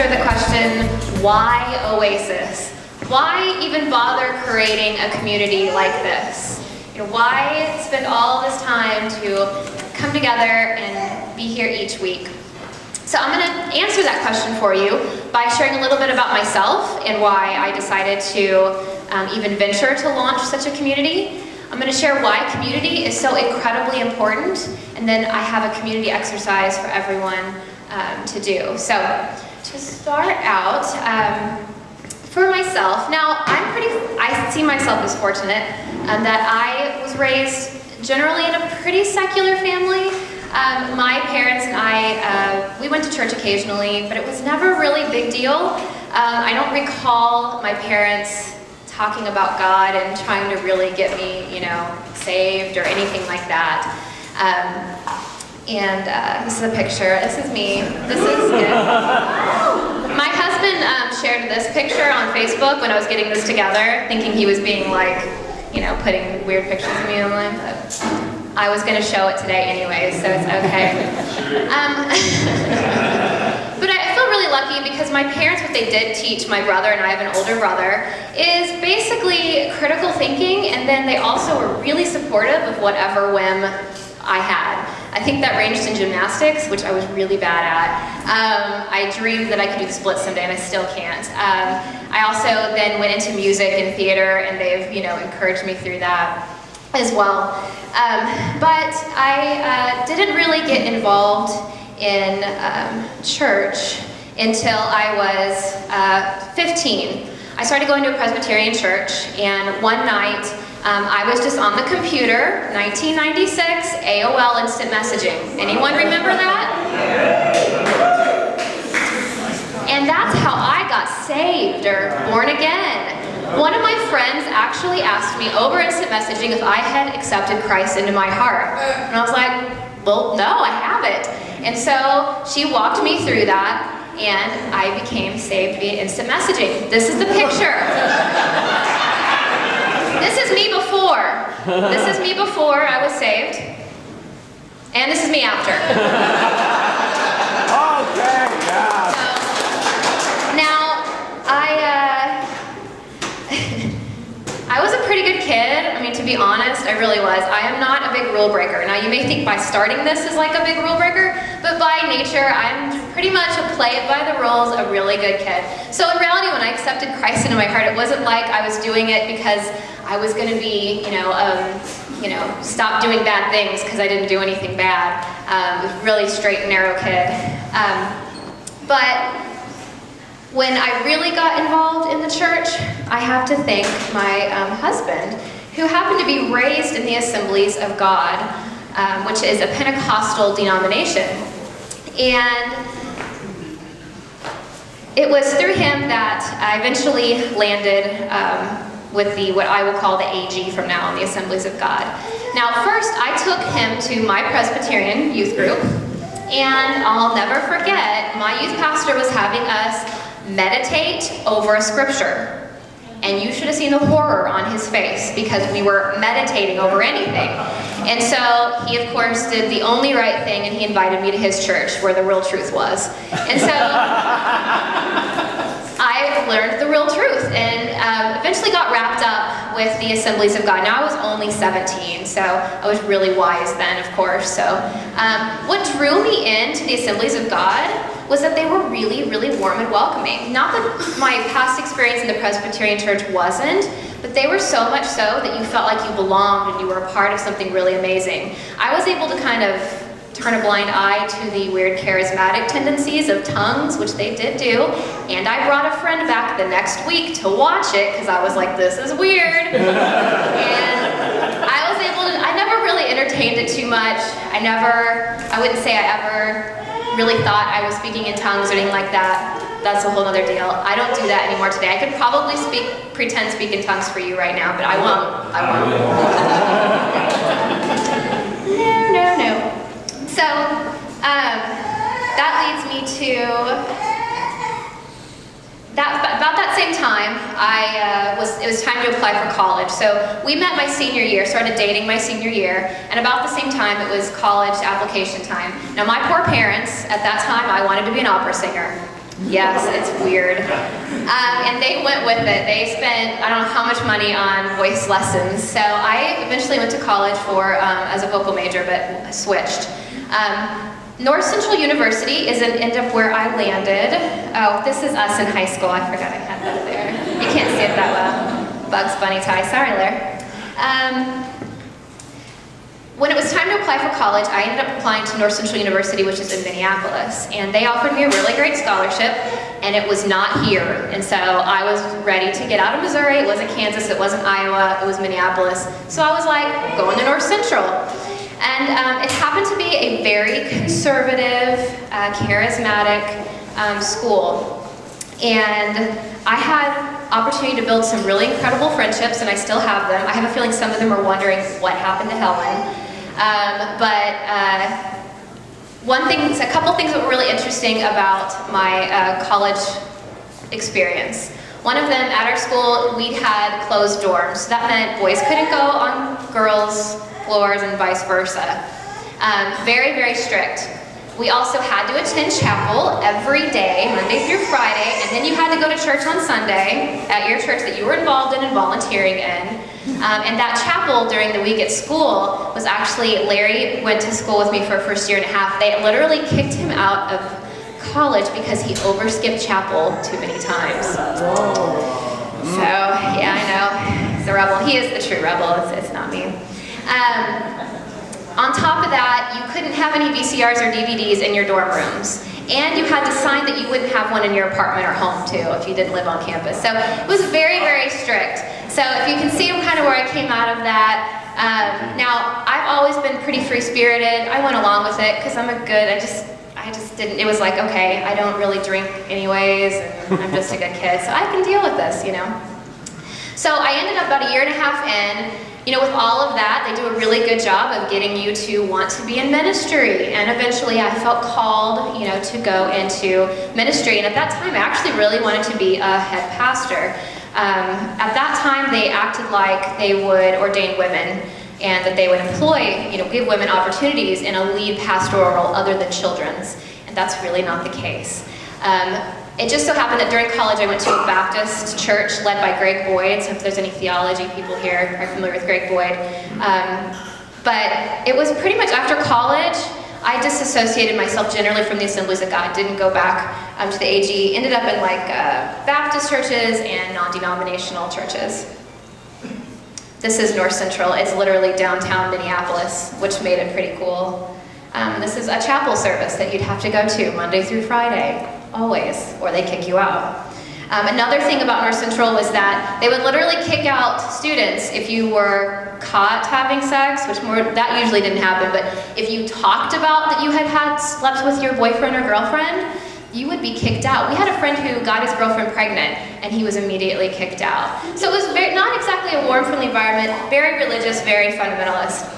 answer the question, why Oasis? Why even bother creating a community like this? Why spend all this time to come together and be here each week? So I'm going to answer that question for you by sharing a little bit about myself and why I decided to even venture to launch such a community. I'm going to share why community is so incredibly important, and then I have a community exercise for everyone to do. So to start out, for myself, now I see myself as fortunate that I was raised generally in a pretty secular family. My parents and I, we went to church occasionally, but it was never a really big deal. I don't recall my parents talking about God and trying to really get me, saved or anything like that. This is a picture. This is me. This is good. My husband shared this picture on Facebook when I was getting this together, thinking he was being like, putting weird pictures of me online, but I was going to show it today anyway, so it's okay. But I feel really lucky because my parents, what they did teach my brother, and I have an older brother, is basically critical thinking, and then they also were really supportive of whatever whim I had. I think that ranged in gymnastics, which I was really bad at. I dreamed that I could do the splits someday, and I still can't. I also then went into music and theater, and they've encouraged me through that as well. But I didn't really get involved in church until I was 15. I started going to a Presbyterian church, and one night I was just on the computer, 1996, AOL Instant Messaging. Anyone remember that? And that's how I got saved or born again. One of my friends actually asked me over instant messaging if I had accepted Christ into my heart. And I was like, well, no, I haven't. And so she walked me through that, and I became saved via instant messaging. This is the picture. This is me before. This is me before I was saved. And this is me after. Okay, yeah. So, now, I was a pretty good kid. I mean, to be honest, I really was. I am not a big rule breaker. Now, you may think by starting this as like a big rule breaker, but by nature, I'm pretty much a play it by the rules, a really good kid. So in reality, when I accepted Christ into my heart, it wasn't like I was doing it because I was going to be, stop doing bad things because I didn't do anything bad. I was a really straight and narrow kid. But when I really got involved in the church, I have to thank my husband, who happened to be raised in the Assemblies of God, which is a Pentecostal denomination. And it was through him that I eventually landed with what I will call the AG from now on, the Assemblies of God. Now, first, I took him to my Presbyterian youth group, and I'll never forget, my youth pastor was having us meditate over a scripture. And you should have seen the horror on his face because we were meditating over anything. And so he, of course, did the only right thing, and he invited me to his church where the real truth was. And so I learned the real truth and eventually got wrapped up with the Assemblies of God. Now I was only 17, so I was really wise then, of course. So what drew me into the Assemblies of God was that they were really, really warm and welcoming. Not that my past experience in the Presbyterian church wasn't, but they were so much so that you felt like you belonged and you were a part of something really amazing. I was able to kind of turn a blind eye to the weird charismatic tendencies of tongues, which they did do, and I brought a friend back the next week to watch it because I was like, this is weird. And I was able to, I never really entertained it too much. I wouldn't say I ever really thought I was speaking in tongues or anything like that. That's a whole other deal. I don't do that anymore today. I could probably pretend speak in tongues for you right now, but I won't. No. So, that leads me to, about that same time, it was time to apply for college. So we met my senior year, started dating my senior year, and about the same time it was college application time. Now my poor parents, at that time I wanted to be an opera singer. Yes, it's weird. And they went with it. They spent, I don't know how much money on voice lessons. So I eventually went to college as a vocal major, but switched. North Central University ended up where I landed. Oh, this is us in high school. I forgot I had that there. You can't see it that well. Bugs Bunny tie. Sorry, Lair. When it was time to apply for college, I ended up applying to North Central University, which is in Minneapolis. And they offered me a really great scholarship, and it was not here. And so I was ready to get out of Missouri. It wasn't Kansas, it wasn't Iowa, it was Minneapolis. So I was like, going to North Central. And it happened to be a very conservative, charismatic school. And I had opportunity to build some really incredible friendships, and I still have them. I have a feeling some of them are wondering what happened to Helen. A couple things that were really interesting about my college experience. One of them, at our school, we had closed dorms. So that meant boys couldn't go on girls' floors and vice versa. Very, very strict. We also had to attend chapel every day, Monday through Friday, and then you had to go to church on Sunday at your church that you were involved in and volunteering in. And that chapel during the week at school was actually, Larry went to school with me for a first year and a half. They literally kicked him out of college because he overskipped chapel too many times. So, yeah, I know, he's a rebel. He is the true rebel, it's not me. On top of that, you couldn't have any VCRs or DVDs in your dorm rooms. And you had to sign that you wouldn't have one in your apartment or home, too, if you didn't live on campus. So it was very, very strict. So if you can see kind of where I came out of that. Now, I've always been pretty free-spirited. I went along with it because I just didn't, it was like, okay, I don't really drink anyways, and I'm just a good kid, so I can deal with this, you know. So I ended up about a year and a half in. You know, with all of that, they do a really good job of getting you to want to be in ministry. And eventually I felt called, you know, to go into ministry. And at that time, I actually really wanted to be a head pastor. At that time, they acted like they would ordain women and that they would employ, you know, give women opportunities in a lead pastoral role other than children's. And that's really not the case. It just so happened that during college I went to a Baptist church led by Greg Boyd, so if there's any theology people here are familiar with Greg Boyd. But it was pretty much after college, I disassociated myself generally from the Assemblies of God, didn't go back to the AG, ended up in like Baptist churches and non-denominational churches. This is North Central, it's literally downtown Minneapolis, which made it pretty cool. This is a chapel service that you'd have to go to Monday through Friday. Always, or they kick you out. Another thing about North Central was that they would literally kick out students if you were caught having sex, that usually didn't happen, but if you talked about that you had slept with your boyfriend or girlfriend, you would be kicked out. We had a friend who got his girlfriend pregnant, and he was immediately kicked out. So it was not exactly a warm, friendly environment, very religious, very fundamentalist.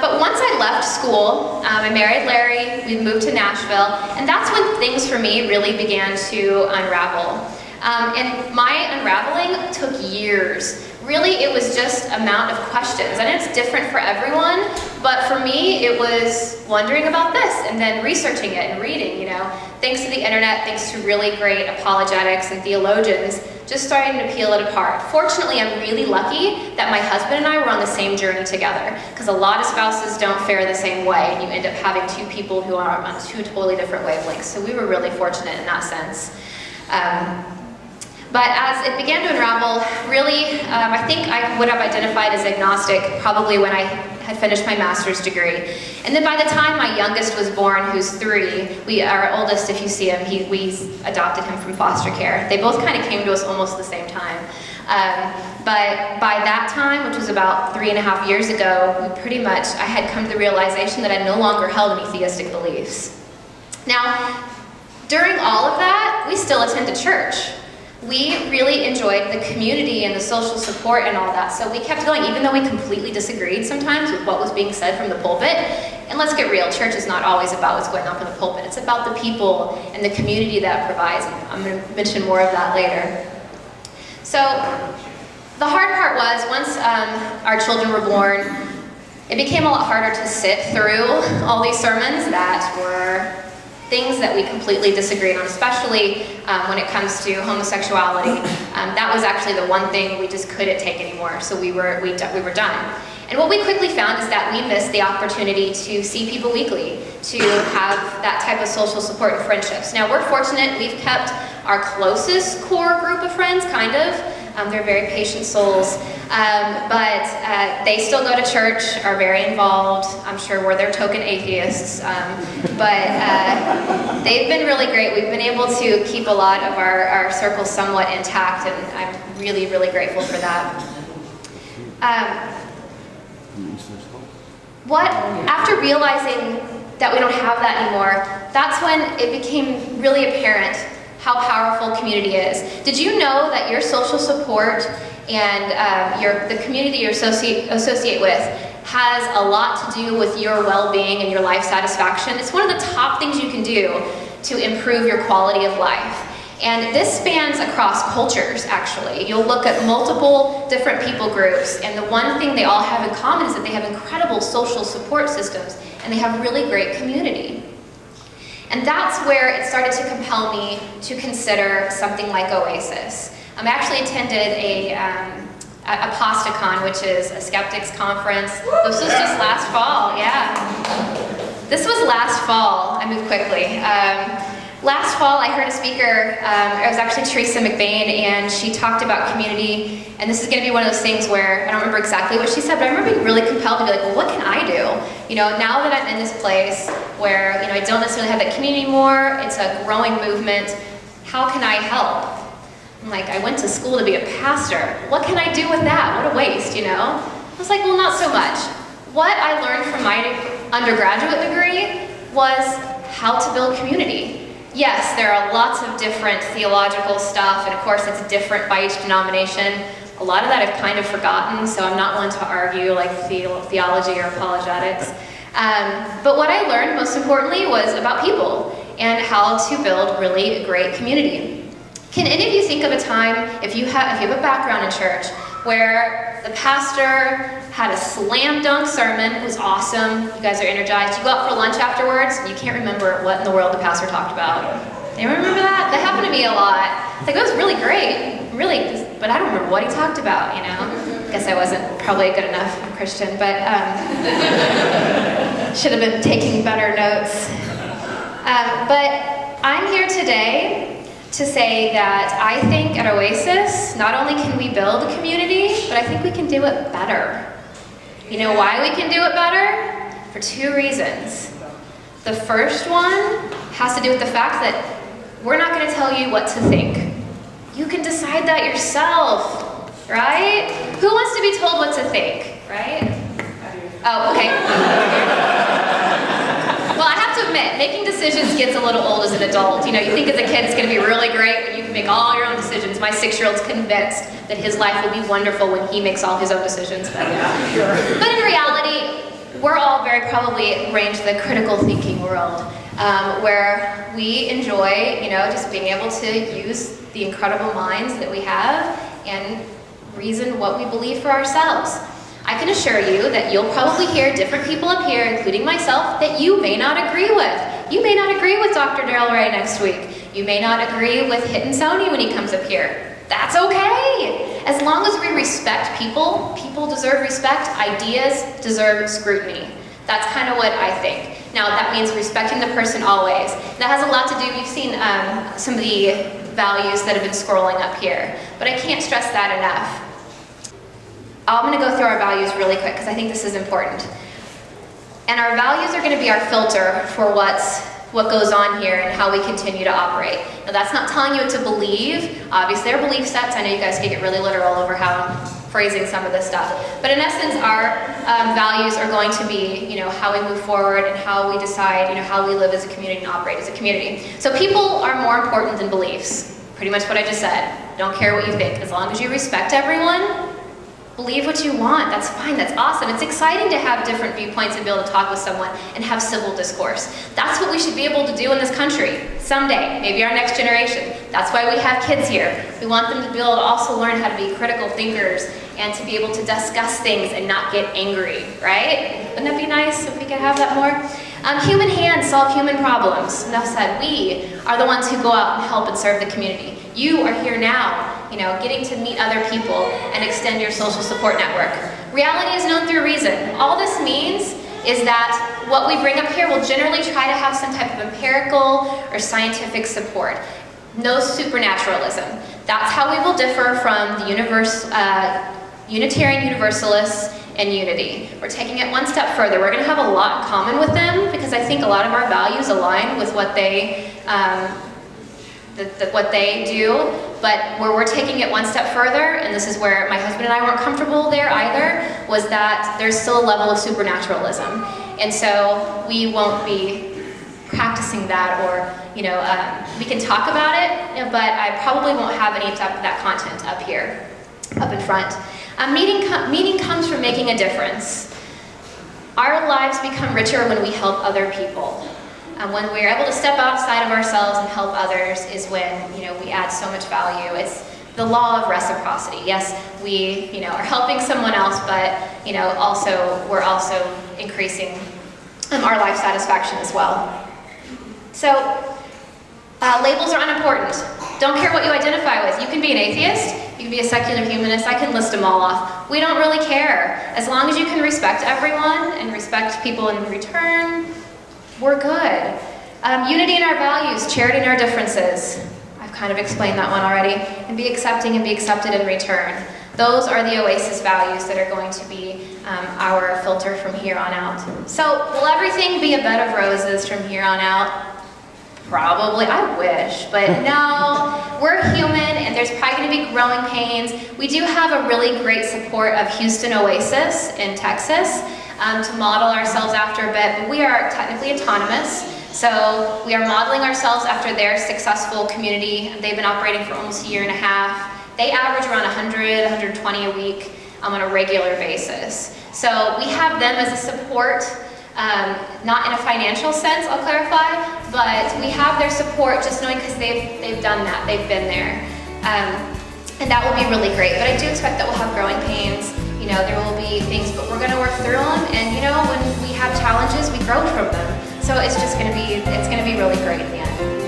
But once I left school, I married Larry, we moved to Nashville, and that's when things for me really began to unravel. And my unraveling took years. Really, it was just a amount of questions, and it's different for everyone, but for me, it was wondering about this, and then researching it and reading, you know. Thanks to the internet, thanks to really great apologetics and theologians, just starting to peel it apart. Fortunately, I'm really lucky that my husband and I were on the same journey together, because a lot of spouses don't fare the same way, and you end up having two people who are on two totally different wavelengths, so we were really fortunate in that sense. But as it began to unravel, really, I think I would have identified as agnostic probably when I had finished my master's degree. And then by the time my youngest was born, who's 3, our oldest, if you see him, we adopted him from foster care. They both kind of came to us almost the same time. But by that time, which was about 3.5 years ago, I had come to the realization that I no longer held any theistic beliefs. Now, during all of that, we still attended church. We really enjoyed the community and the social support and all that, so we kept going even though we completely disagreed sometimes with what was being said from the pulpit. And let's get real, church is not always about what's going on from the pulpit. It's about the people and the community that it provides. I'm going to mention more of that later. So the hard part was once our children were born, it became a lot harder to sit through all these sermons that were things that we completely disagreed on, especially when it comes to homosexuality. That was actually the one thing we just couldn't take anymore, so we were done. And what we quickly found is that we missed the opportunity to see people weekly, to have that type of social support and friendships. Now we're fortunate, we've kept our closest core group of friends, kind of. They're very patient souls, but they still go to church, are very involved. I'm sure we're their token atheists, but they've been really great. We've been able to keep a lot of our circle somewhat intact, and I'm really, really grateful for that. After realizing that we don't have that anymore, that's when it became really apparent how powerful community is. Did you know that your social support and the community you associate with has a lot to do with your well-being and your life satisfaction? It's one of the top things you can do to improve your quality of life. And this spans across cultures, actually. You'll look at multiple different people groups, and the one thing they all have in common is that they have incredible social support systems, and they have really great community. And that's where it started to compel me to consider something like Oasis. I actually attended a PastaCon, which is a skeptics conference. This was just last fall, yeah. This was last fall. I moved quickly. Last fall, I heard a speaker, it was actually Teresa McBain, and she talked about community, and this is going to be one of those things where, I don't remember exactly what she said, but I remember being really compelled to be like, well, what can I do? You know, now that I'm in this place where, you know, I don't necessarily have that community anymore, it's a growing movement, how can I help? I'm like, I went to school to be a pastor. What can I do with that? What a waste, you know? I was like, well, not so much. What I learned from my undergraduate degree was how to build community. Yes, there are lots of different theological stuff, and of course it's different by each denomination. A lot of that I've kind of forgotten, so I'm not one to argue like theology or apologetics. But what I learned most importantly was about people and how to build really great community. Can any of you think of a time, if you have a background in church, where the pastor had a slam dunk sermon, it was awesome, you guys are energized, you go out for lunch afterwards, and you can't remember what in the world the pastor talked about. Anyone remember that? That happened to me a lot. It's like, it was really great, really, but I don't remember what he talked about, you know? I guess I wasn't probably a good enough Christian, but should have been taking better notes. But I'm here today to say that I think at Oasis, not only can we build a community, but I think we can do it better. You know why we can do it better? For two reasons. The first one has to do with the fact that we're not going to tell you what to think. You can decide that yourself, right? Who wants to be told what to think, right? Oh, okay. Well, I have to admit, making decisions gets a little old as an adult. You know, you think as a kid it's going to be really great when you can make all your own decisions. My 6-year-old's convinced that his life will be wonderful when he makes all his own decisions. But in reality, we're all very probably arranged the critical thinking world, where we enjoy, you know, just being able to use the incredible minds that we have and reason what we believe for ourselves. I can assure you that you'll probably hear different people up here, including myself, that you may not agree with. You may not agree with Dr. Darrell Ray next week. You may not agree with Hit and Sony when he comes up here. That's okay. As long as we respect people, people deserve respect, ideas deserve scrutiny. That's kind of what I think. Now that means respecting the person always. That has a lot to do, we've seen some of the values that have been scrolling up here, but I can't stress that enough. I'm going to go through our values really quick because I think this is important. And our values are going to be our filter for what goes on here and how we continue to operate. Now that's not telling you what to believe. Obviously there are belief sets. I know you guys can get really literal over how I'm phrasing some of this stuff. But in essence, our values are going to be, you know, how we move forward and how we decide, you know, how we live as a community and operate as a community. So people are more important than beliefs. Pretty much what I just said. Don't care what you think. As long as you respect everyone, believe what you want, that's fine, that's awesome. It's exciting to have different viewpoints and be able to talk with someone and have civil discourse. That's what we should be able to do in this country someday, maybe our next generation. That's why we have kids here. We want them to be able to also learn how to be critical thinkers and to be able to discuss things and not get angry, right? Wouldn't that be nice if we could have that more? Human hands solve human problems. Enough said. We are the ones who go out and help and serve the community. You are here now, getting to meet other people and extend your social support network. Reality is known through reason. All this means is that what we bring up here will generally try to have some type of empirical or scientific support. No supernaturalism. That's how we will differ from the Unitarian Universalists and Unity. We're taking it one step further. We're going to have a lot in common with them because I think a lot of our values align with what they do, but where we're taking it one step further, and this is where my husband and I weren't comfortable there either, was that there's still a level of supernaturalism. And so we won't be practicing that, or we can talk about it, but I probably won't have any of that content up here, up in front. Meaning comes from making a difference. Our lives become richer when we help other people. When we're able to step outside of ourselves and help others is when we add so much value. It's the law of reciprocity. Yes, we are helping someone else, but we're also increasing our life satisfaction as well. So labels are unimportant. Don't care what you identify with. You can be an atheist, you can be a secular humanist, I can list them all off. We don't really care. As long as you can respect everyone and respect people in return, we're good. Unity in our values, charity in our differences. I've kind of explained that one already. And be accepting and be accepted in return. Those are the Oasis values that are going to be our filter from here on out. So, will everything be a bed of roses from here on out? Probably, I wish, but no, we're human and there's probably going to be growing pains. We do have a really great support of Houston Oasis in Texas to model ourselves after a bit, but we are technically autonomous. So we are modeling ourselves after their successful community. They've been operating for almost a year and a half. They average around 100, 120 a week on a regular basis. So we have them as a support. Not in a financial sense, I'll clarify, but we have their support just knowing because they've done that, they've been there. And that will be really great, but I do expect that we'll have growing pains, there will be things, but we're going to work through them, and when we have challenges, we grow from them. So it's just going to be, really great in the end.